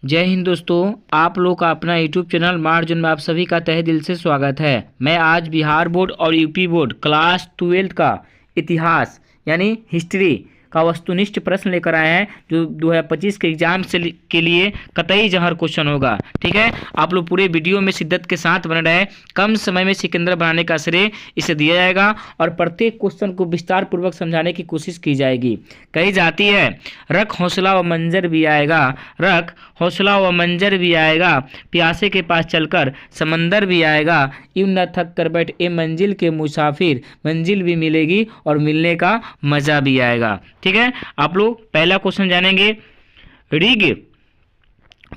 जय हिंद दोस्तों, आप लोग का अपना यूट्यूब चैनल मार्जिन में आप सभी का तहे दिल से स्वागत है। मैं आज बिहार बोर्ड और यूपी बोर्ड क्लास 12 का इतिहास यानी हिस्ट्री का वस्तुनिष्ठ प्रश्न लेकर आए हैं जो 2025 के एग्जाम के लिए कतई जहर क्वेश्चन होगा। ठीक है, आप लोग पूरे वीडियो में शिद्दत के साथ बने रहे। कम समय में सिकंदर बनाने का श्रेय इसे दिया जाएगा और प्रत्येक क्वेश्चन को विस्तार पूर्वक समझाने की कोशिश की जाएगी। कही जाती है रख हौसला व मंजर भी आएगा, रख हौसला व मंजर भी आएगा, प्यासे के पास चलकर समंदर भी आएगा, यूं न थक कर बैठ ए मंजिल के मुसाफिर, मंजिल भी मिलेगी और मिलने का मजा भी आएगा। ठीक है, आप लोग पहला क्वेश्चन जानेंगे। ऋग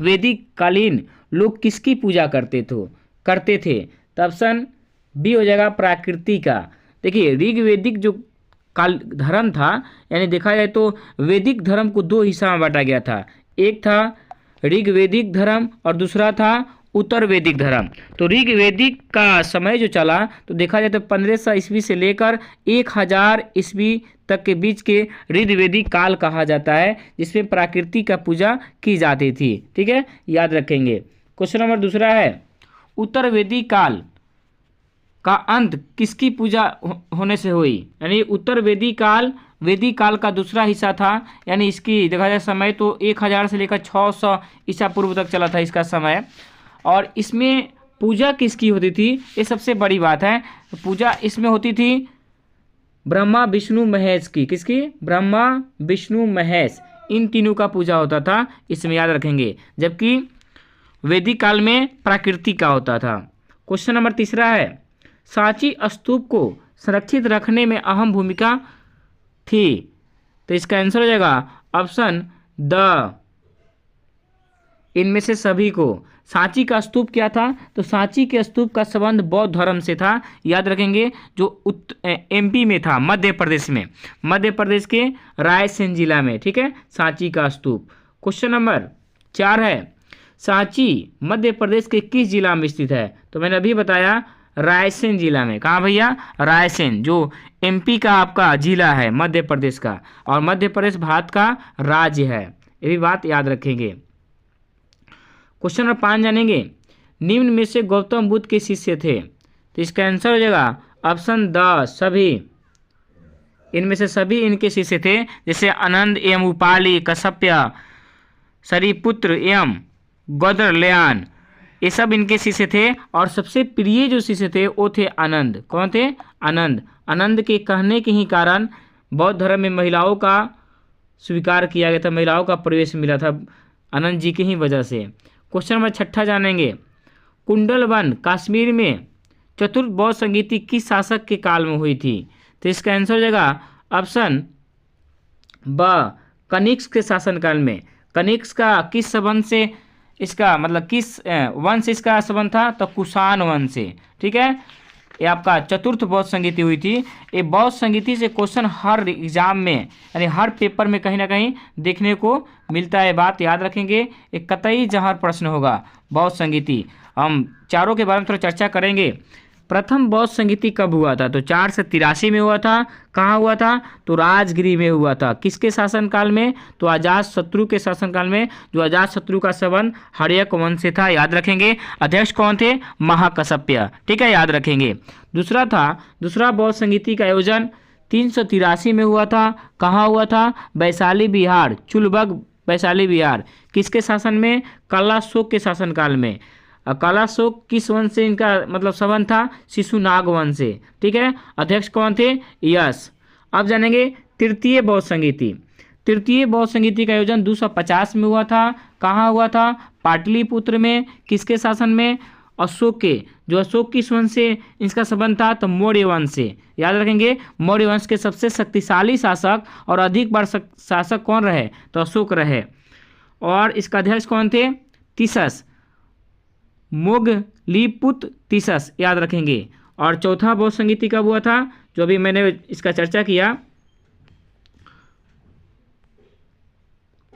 वैदिक कालीन लोग किसकी पूजा करते थे? तो ऑप्शन बी हो जाएगा प्राकृति का। देखिए, ऋग वैदिक जो काल धर्म था, यानी देखा जाए तो वैदिक धर्म को दो हिस्सा में बांटा गया था। एक था ऋग वैदिक धर्म और दूसरा था उत्तर वैदिक धर्म। तो ऋग वैदिक का समय जो चला तो देखा जाए तो 1500 ईस्वी से लेकर 1000 ईस्वी तक के बीच के ऋग वैदिक काल कहा जाता है, जिसमें प्रकृति का पूजा की जाती थी। ठीक है, याद रखेंगे। क्वेश्चन नंबर दूसरा है, उत्तर वैदिक काल का अंत किसकी पूजा होने से हुई? यानी उत्तर वैदिक काल का दूसरा हिस्सा था, यानी इसकी देखा जाए समय तो 1000 से लेकर 600 ईसा पूर्व तक चला था इसका समय। और इसमें पूजा किसकी होती थी, ये सबसे बड़ी बात है। पूजा इसमें होती थी ब्रह्मा विष्णु महेश की। किसकी? ब्रह्मा विष्णु महेश, इन तीनों का पूजा होता था, इसमें याद रखेंगे। जबकि वैदिक काल में प्रकृति का होता था। क्वेश्चन नंबर तीसरा है, सांची स्तूप को संरक्षित रखने में अहम भूमिका थी। तो इसका आंसर हो जाएगा ऑप्शन द, इनमें से सभी को। सांची का स्तूप क्या था? तो सांची के स्तूप का संबंध बौद्ध धर्म से था, याद रखेंगे, जो एमपी में था, मध्य प्रदेश में, मध्य प्रदेश के रायसेन जिला में। ठीक है, सांची का स्तूप। क्वेश्चन नंबर 4 है, सांची मध्य प्रदेश के किस जिला में स्थित है? तो मैंने अभी बताया रायसेन जिला में। कहाँ भैया? रायसेन, जो एमपी का आपका जिला है, मध्य प्रदेश का, और मध्य प्रदेश भारत का राज्य है, ये भी बात याद रखेंगे। क्वेश्चन नंबर 5 जानेंगे, निम्न में से गौतम बुद्ध के शिष्य थे। तो इसका आंसर हो जाएगा ऑप्शन द, सभी। इनमें से सभी इनके शिष्य थे, जैसे आनंद एवं उपाली, कश्यप, सरिपुत्र एवं गौदरल्यान, ये सब इनके शिष्य थे। और सबसे प्रिय जो शिष्य थे वो थे आनंद। कौन थे? आनंद। आनंद के कहने के ही कारण बौद्ध धर्म में महिलाओं का स्वीकार किया गया था, महिलाओं का प्रवेश मिला था आनंद जी की ही वजह से। क्वेश्चन नंबर 6 जानेंगे, कुंडलवन कश्मीर में चतुर्थ बौद्ध संगीति किस शासक के काल में हुई थी? तो इसका आंसर हो जाएगा ऑप्शन ब, कनिष्क के शासनकाल में। कनिष्क का किस संबंध से इसका मतलब किस वंश से इसका संबंध था? तो कुषाण वंश से। ठीक है, ये आपका चतुर्थ बौद्ध संगीति हुई थी। ये बौद्ध संगीति से क्वेश्चन हर एग्जाम में, यानी हर पेपर में कहीं ना कहीं देखने को मिलता है, बात याद रखेंगे। एक कतई जहर प्रश्न होगा बौद्ध संगीति। हम चारों के बारे में थोड़ा चर्चा करेंगे। प्रथम बौद्ध संगीति कब हुआ था? तो 483 में हुआ था। कहाँ हुआ था? तो राजगिरी में हुआ था। किसके शासनकाल में? तो अजातशत्रु के शासनकाल में, जो अजातशत्रु का संबंध हर्यक वंश से था, याद रखेंगे। अध्यक्ष कौन थे? महाकश्यप। ठीक है, याद रखेंगे। दूसरा बौद्ध संगीति का आयोजन 383 में हुआ था। कहाँ हुआ था? वैशाली बिहार, चुलबग वैशाली बिहार। किसके शासन में? कालाशोक के शासनकाल में। कालाशोक किस वंश से इनका मतलब संबंध था? शिशुनाग वंश से। ठीक है, अध्यक्ष कौन थे? यश। अब जानेंगे तृतीय बौद्ध संगीति। तृतीय बौद्ध संगीति का आयोजन 250 में हुआ था। कहाँ हुआ था? पाटलिपुत्र में। किसके शासन में? अशोक के, जो अशोक किस वंश से इसका संबंध था? तो मौर्य वंश से। याद रखेंगे, मौर्य वंश के सबसे शक्तिशाली शासक और अधिक बार शासक कौन रहे? तो अशोक रहे। और इसका अध्यक्ष कौन थे? तीसस, मोगलीपुत्र तीसस, याद रखेंगे। और चौथा बौद्ध संगीति कब हुआ था? जो अभी मैंने इसका चर्चा किया,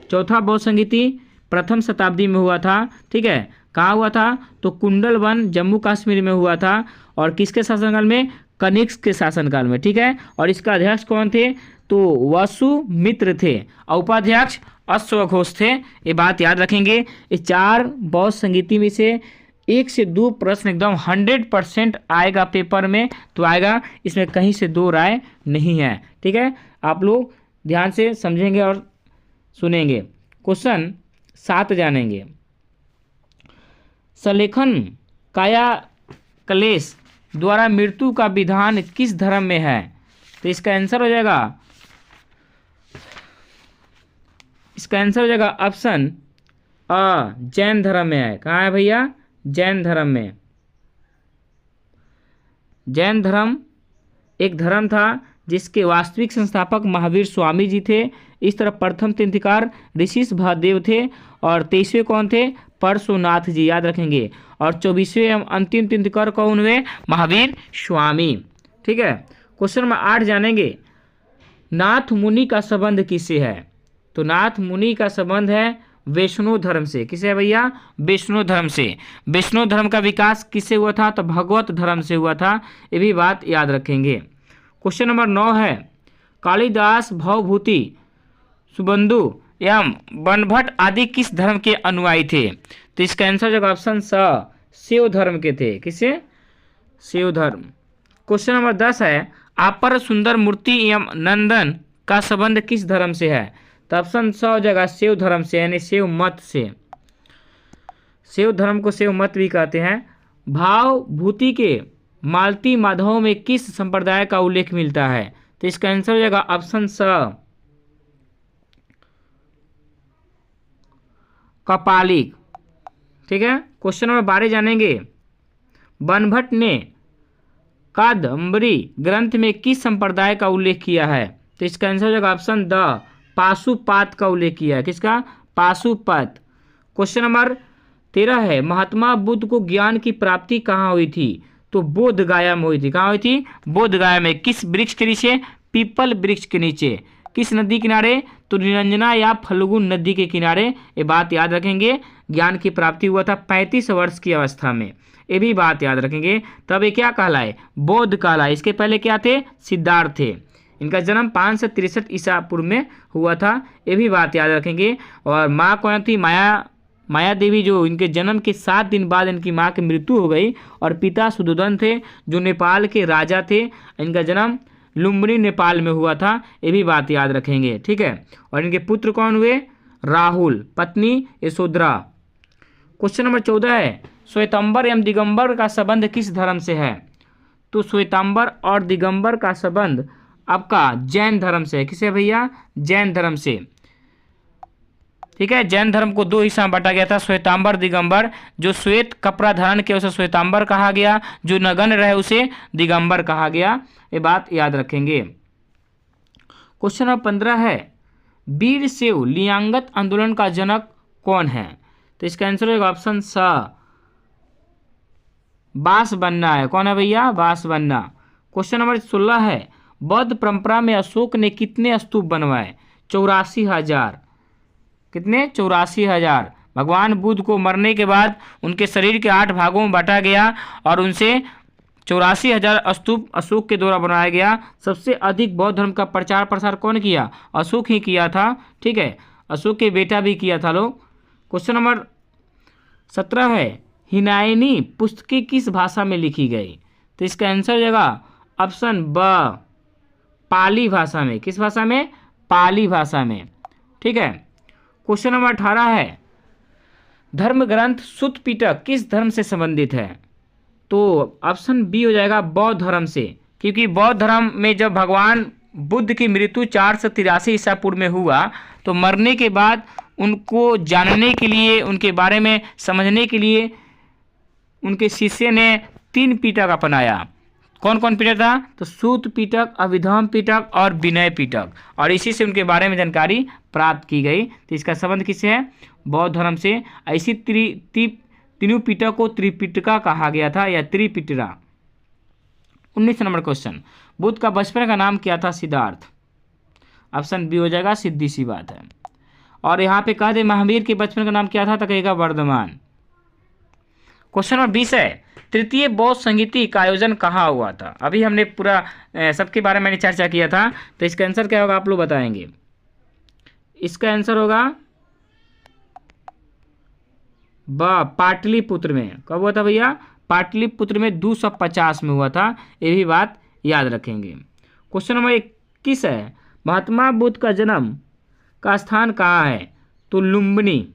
चौथा बौद्ध संगीति प्रथम शताब्दी में हुआ था। ठीक है, कहाँ हुआ था? तो कुंडलवन जम्मू कश्मीर में हुआ था। और किसके शासनकाल में? कनिष्क के शासनकाल में। ठीक है, और इसका अध्यक्ष कौन थे? तो वसुमित्र थे, और उपाध्यक्ष अश्वघोष थे। ये बात याद रखेंगे। ये 4 बौद्ध संगीति में से 1 से 2 प्रश्न एकदम 100% आएगा पेपर में, तो आएगा, इसमें कहीं से 2 राय नहीं है। ठीक है, आप लोग ध्यान से समझेंगे और सुनेंगे। क्वेश्चन 7 जानेंगे। सलेखन काया क्लेश द्वारा मृत्यु का विधान किस धर्म में है? तो इसका आंसर हो जाएगा, इसका आंसर हो जाएगा ऑप्शन अ, जैन धर्म में है। कहाँ है भैया? जैन धर्म में। जैन धर्म एक धर्म था जिसके वास्तविक संस्थापक महावीर स्वामी जी थे। इस तरह प्रथम तीर्थंकर ऋषि भादेव थे और 23वें कौन थे? परशुनाथ जी, याद रखेंगे। और 24वें एवं अंतिम तीर्थंकर कौन हुए? महावीर स्वामी। ठीक है, क्वेश्चन नंबर 8 जानेंगे। नाथ मुनि का संबंध किससे है? तो नाथ मुनि का संबंध है वैष्णव धर्म से। किसे है भैया? वैष्णव धर्म से। वैष्णव धर्म का विकास किससे हुआ था? तो भगवत धर्म से हुआ था। ये भी बात याद रखेंगे। क्वेश्चन नंबर 9 है, कालिदास, भवभूति, सुबंधु एवं बनभट्ट आदि किस धर्म के अनुयायी थे? तो इसका आंसर जो ऑप्शन स, शिव धर्म के थे। किसे? शिव धर्म। क्वेश्चन नंबर 10 है, अपर सुंदर मूर्ति एवं नंदन का संबंध किस धर्म से है? तो ऑप्शन स हो जाएगा, शिव धर्म से, यानी शिव मत से। शिव धर्म को शिव मत भी कहते हैं। भावभूति के मालती माधव में किस संप्रदाय का उल्लेख मिलता है? तो इसका आंसर हो जाएगा ऑप्शन स, कपालिक। ठीक है, क्वेश्चन नंबर 12 जानेंगे। बनभट्ट ने कादम्बरी ग्रंथ में किस संप्रदाय का उल्लेख किया है? तो इसका आंसर हो जाएगा ऑप्शन द, पाशुपात का उल्लेख किया है। किसका? पाशुपात। क्वेश्चन नंबर 13 है, महात्मा बुद्ध को ज्ञान की प्राप्ति कहाँ हुई थी? तो बोध गया में हुई थी। कहाँ हुई थी? बोध गया में। किस वृक्ष के नीचे? पीपल वृक्ष के नीचे। किस नदी किनारे? तो निरंजना या फल्गुन नदी के किनारे। ये बात याद रखेंगे। ज्ञान की प्राप्ति हुआ था 35 वर्ष की अवस्था में। ये भी बात याद रखेंगे। तब ये क्या कहलाए? बौद्ध कहलाए। इसके पहले क्या थे? सिद्धार्थ थे। इनका जन्म 563 ईसा पूर्व में हुआ था। ये भी बात याद रखेंगे। और माँ कौन थी? माया देवी, जो इनके जन्म के 7 दिन बाद इनकी माँ की मृत्यु हो गई। और पिता सुदोधन थे, जो नेपाल के राजा थे। इनका जन्म लुम्बिनी नेपाल में हुआ था। ये भी बात याद रखेंगे। ठीक है, और इनके पुत्र कौन हुए? राहुल, पत्नी यशोधरा। क्वेश्चन नंबर 14 है, श्वेतांबर एवं दिगंबर का संबंध किस धर्म से है? तो श्वेतांबर और दिगंबर का संबंध आपका जैन धर्म से है। किसे भैया? जैन धर्म से। ठीक है, जैन धर्म को 2 हिस्सा में बांटा गया था, श्वेतांबर, दिगंबर। जो श्वेत कपड़ा धारण किया उसे श्वेतांबर कहा गया, जो नग्न रहे उसे दिगंबर कहा गया। ये बात याद रखेंगे। क्वेश्चन नंबर 15 है, वीरशैव लियांगत आंदोलन का जनक कौन है? तो इसका आंसर होगा ऑप्शन स, बासवन्ना है। कौन है भैया? बासवन्ना। क्वेश्चन नंबर 16 है, बौद्ध परंपरा में अशोक ने कितने स्तूप बनवाए? 84,000। कितने? 84,000। भगवान बुद्ध को मरने के बाद उनके शरीर के 8 भागों में बांटा गया और उनसे 84,000 स्तूप अशोक के द्वारा बनाया गया। सबसे अधिक बौद्ध धर्म का प्रचार प्रसार कौन किया? अशोक ही किया था। ठीक है, अशोक के बेटा भी किया था लोग। क्वेश्चन नंबर 17 है, हिनायनी पुस्तकें किस भाषा में लिखी गई? तो इसका आंसर हो जाएगा ऑप्शन ब, पाली भाषा में। किस भाषा में? पाली भाषा में। ठीक है, क्वेश्चन नंबर 18 है, धर्म ग्रंथ सुत्त पिटक किस धर्म से संबंधित है? तो ऑप्शन बी हो जाएगा, बौद्ध धर्म से। क्योंकि बौद्ध धर्म में जब भगवान बुद्ध की मृत्यु 483 ईसा पूर्व में हुआ, तो मरने के बाद उनको जानने के लिए, उनके बारे में समझने के लिए उनके शिष्य ने 3 पिटक अपनाया। कौन कौन पिटक था? तो सूत पिटक, अभिधम पिटक और विनय पिटक। और इसी से उनके बारे में जानकारी प्राप्त की गई। तो इसका संबंध किससे है? बौद्ध धर्म से। ऐसी तीनों पिटक को त्रिपिटका कहा गया था, या त्रिपिटरा। 19 नंबर क्वेश्चन, बुद्ध का बचपन का नाम क्या था? सिद्धार्थ। ऑप्शन बी हो जाएगा, सीधी सी बात है। और यहाँ पे कह दे महावीर के बचपन का नाम क्या था? तो कहेगा वर्धमान। क्वेश्चन नंबर 20 है, तृतीय बौद्ध संगीति का आयोजन कहाँ हुआ था? अभी हमने पूरा सबके बारे में चर्चा किया था। तो इसका आंसर क्या होगा? आप लोग बताएंगे। इसका आंसर होगा पाटलिपुत्र में। कब हुआ था भैया? पाटलिपुत्र में 250 में हुआ था, ये भी बात याद रखेंगे। क्वेश्चन नंबर 21 है, महात्मा बुद्ध का जन्म का स्थान कहाँ है? तो लुम्बिनी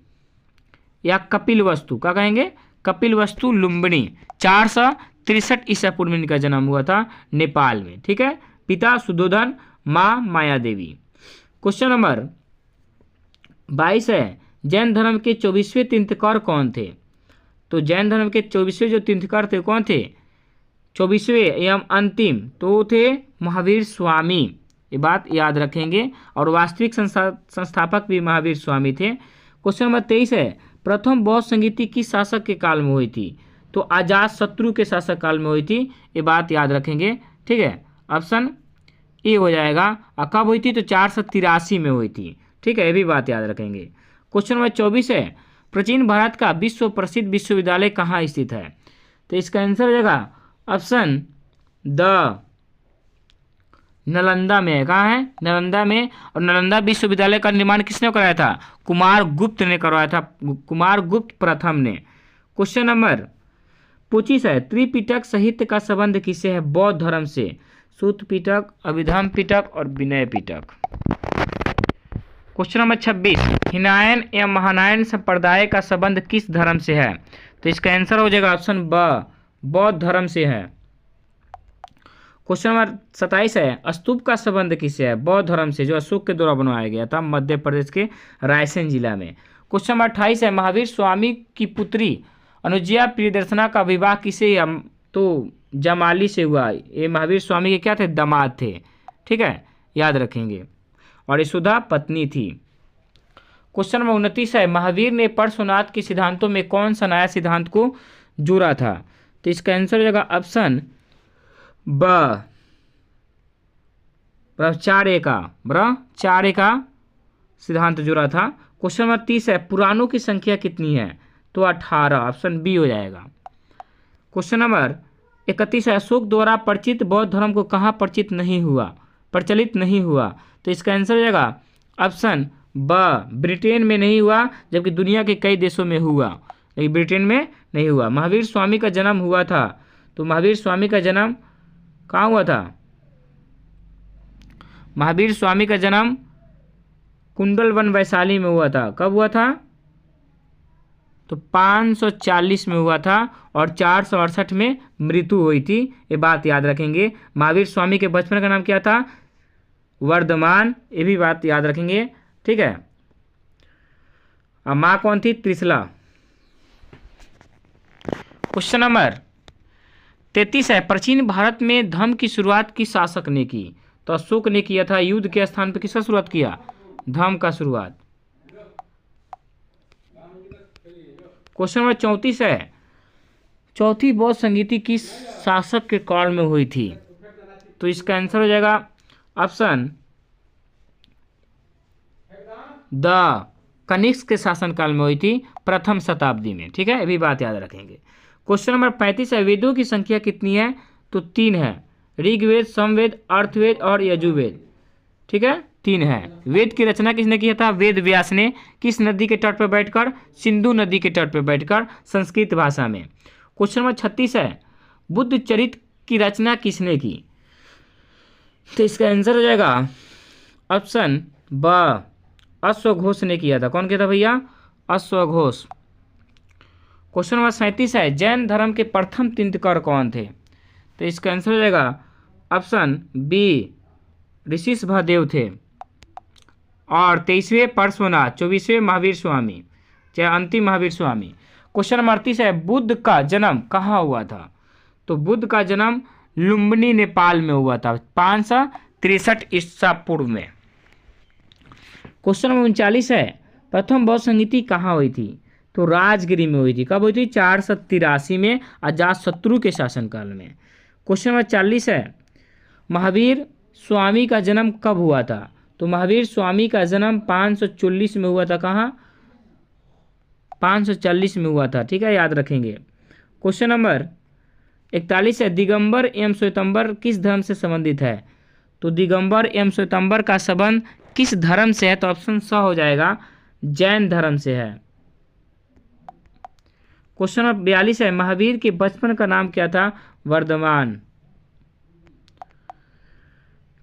या कपिलवस्तु, क्या कहेंगे? कपिलवस्तु लुम्बिनी। 463 ईसा पूर्व में इनका जन्म हुआ था नेपाल में। ठीक है, पिता सुधोधन, माँ माया देवी। क्वेश्चन नंबर 22 है, जैन धर्म के 24वें तीर्थंकर कौन थे? तो जैन धर्म के 24वें जो तीर्थंकर थे कौन थे? 24वें एवं अंतिम तो थे महावीर स्वामी, ये बात याद रखेंगे। और वास्तविक संस्थापक भी महावीर स्वामी थे। क्वेश्चन नंबर 23 है, प्रथम बौद्ध संगीति किस शासक के काल में हुई थी? तो अजात शत्रु के शासक काल में हुई थी, ये बात याद रखेंगे। ठीक है, ऑप्शन ए हो जाएगा। और कब हुई थी? तो 483 में हुई थी। ठीक है, ये भी बात याद रखेंगे। क्वेश्चन नंबर 24 है, प्राचीन भारत का विश्व प्रसिद्ध विश्वविद्यालय कहाँ स्थित है? तो इसका आंसर हो जाएगा ऑप्शन द नालंदा में। कहाँ है? नालंदा में। और नालंदा विश्वविद्यालय का निर्माण किसने कराया था? कुमार गुप्त ने करवाया था, कुमार गुप्त प्रथम ने। क्वेश्चन नंबर 25 है, त्रिपिटक साहित्य का संबंध किससे है? बौद्ध धर्म से। सूत पिटक, अभिधम पिटक और विनय पिटक। क्वेश्चन नंबर 26, हिनायन एवं महानायन संप्रदाय का संबंध किस धर्म से है? तो इसका आंसर हो जाएगा ऑप्शन ब, बौद्ध धर्म से है। क्वेश्चन नंबर 27 है, स्तूप का संबंध किससे है? बौद्ध धर्म से, जो अशोक के द्वारा बनवाया गया था मध्य प्रदेश के रायसेन जिला में। क्वेश्चन नंबर 28 है, महावीर स्वामी की पुत्री अनुजया प्रियदर्शना का विवाह किसे? तो जमाली से हुआ। ये महावीर स्वामी के क्या थे? दामाद थे। ठीक है, याद रखेंगे। और यशोदा पत्नी थी। क्वेश्चन नंबर 29 है, महावीर ने पार्श्वनाथ के सिद्धांतों में कौन सा नया सिद्धांत को जोड़ा था? तो इसका आंसर हो जाएगा ऑप्शन ब, ब्रह्मचार्य का सिद्धांत जोड़ा था। क्वेश्चन नंबर 30 है, पुराणों की संख्या कितनी है? तो 18, ऑप्शन बी हो जाएगा। क्वेश्चन नंबर 31 है, अशोक द्वारा परिचित बौद्ध धर्म को कहाँ प्रचलित नहीं हुआ? तो इसका आंसर हो जाएगा ऑप्शन ब, ब्रिटेन में नहीं हुआ, जबकि दुनिया के कई देशों में हुआ, लेकिन ब्रिटेन में नहीं हुआ। महावीर स्वामी का जन्म हुआ था, तो महावीर स्वामी का जन्म कहाँ हुआ था? महावीर स्वामी का जन्म कुंडलवन वैशाली में हुआ था। कब हुआ था? तो 540 में हुआ था और 468 में मृत्यु हुई थी, ये बात याद रखेंगे। महावीर स्वामी के बचपन का नाम क्या था? वर्धमान, ये भी बात याद रखेंगे। ठीक है, और माँ कौन थी? त्रिशला। क्वेश्चन नंबर 33 है, प्राचीन भारत में धर्म की शुरुआत किस शासक ने की? तो अशोक ने किया था। युद्ध के स्थान पर किसका शुरुआत किया? धर्म का शुरुआत। क्वेश्चन नंबर 34 है, चौथी बौद्ध संगीति किस शासक के काल में हुई थी? तो इसका आंसर हो जाएगा ऑप्शन द, कनिष्क के शासनकाल में हुई थी, प्रथम शताब्दी में। ठीक है, ये भी बात याद रखेंगे। क्वेश्चन नंबर 35 है, वेदों की संख्या कितनी है? तो 3 है, ऋग्वेद, समवेद, अर्थवेद और यजुर्वेद। ठीक है, 3 है। वेद की रचना किसने किया था? वेद व्यास ने। किस नदी के तट पर बैठकर? सिंधु नदी के तट पर बैठकर, संस्कृत भाषा में। क्वेश्चन नंबर 36 है, बुद्ध चरित्र की रचना किसने की? तो इसका आंसर हो जाएगा ऑप्शन ब, अश्वघोष ने किया था। कौन किया था भैया? अश्वघोष। क्वेश्चन नंबर 37 है, जैन धर्म के प्रथम तीर्थंकर कौन थे? तो इसका आंसर हो जाएगा ऑप्शन बी, ऋषिशभदेव थे। और 23वें पार्श्वनाथ, 24वें महावीर स्वामी, चाहे अंतिम महावीर स्वामी। क्वेश्चन नंबर 38 है, बुद्ध का जन्म कहाँ हुआ था? तो बुद्ध का जन्म लुम्बिनी नेपाल में हुआ था 563 ईसा पूर्व में। क्वेश्चन नंबर 39 है, प्रथम बौद्ध संगीति कहाँ हुई थी? तो राजगिरी में हुई थी। कब हुई थी? 483 में, अजातशत्रु के शासनकाल में। क्वेश्चन नंबर 40 है, महावीर स्वामी का जन्म कब हुआ था? तो महावीर स्वामी का जन्म 540 में हुआ था। कहाँ? 540 में हुआ था। ठीक है, याद रखेंगे। क्वेश्चन नंबर 41 है, दिगंबर एवं श्वेतंबर किस धर्म से संबंधित है? तो दिगंबर एवं श्वेतंबर का संबंध किस धर्म से है, तो ऑप्शन स हो जाएगा, जैन धर्म से है। क्वेश्चन नंबर 42 है, महावीर के बचपन का नाम क्या था, वर्धमान।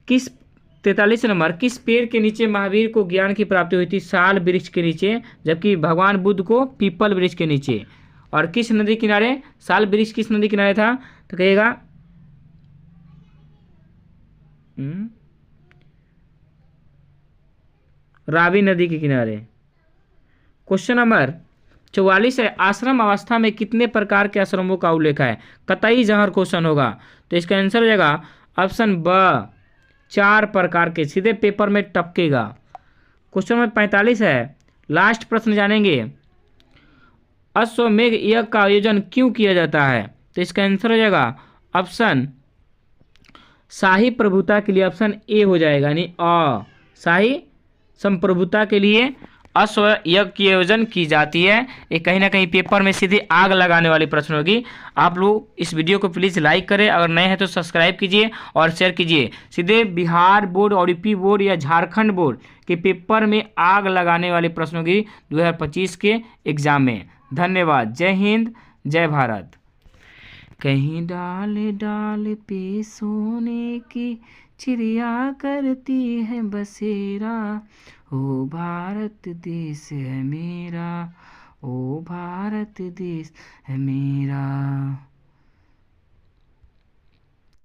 किस 43 नंबर, किस पेड़ के नीचे महावीर को ज्ञान की प्राप्ति हुई थी, साल वृक्ष के नीचे, जबकि भगवान बुद्ध को पीपल वृक्ष के नीचे। और किस नदी किनारे, साल वृक्ष किस नदी किनारे था, तो कहिएगा रावी नदी के किनारे। क्वेश्चन नंबर 44 है, आश्रम अवस्था में कितने प्रकार के आश्रमों का उल्लेख है, कतई जहर क्वेश्चन होगा, तो इसका आंसर हो जाएगा ऑप्शन ब, 4 प्रकार के, सीधे पेपर में टपकेगा। क्वेश्चन नंबर 45 है, लास्ट प्रश्न जानेंगे, अश्वमेध यज्ञ का आयोजन क्यों किया जाता है, तो इसका आंसर हो जाएगा ऑप्शन शाही प्रभुता के लिए, ऑप्शन ए हो जाएगा, यानी अ, शाही संप्रभुता के लिए अश्व यज्ञ की आयोजन की जाती है। ये कहीं ना कहीं पेपर में सीधे आग लगाने वाली प्रश्न होगी। आप लोग इस वीडियो को प्लीज़ लाइक करें, अगर नए हैं तो सब्सक्राइब कीजिए और शेयर कीजिए। सीधे बिहार बोर्ड और यूपी बोर्ड या झारखंड बोर्ड के पेपर में आग लगाने वाली प्रश्न होगी 2025 के एग्जाम में। धन्यवाद। जय हिंद, जय भारत। कहीं डाल डाल पे सोने की चिड़िया करती है बसेरा, ओ भारत देश है मेरा, ओ भारत देश है मेरा।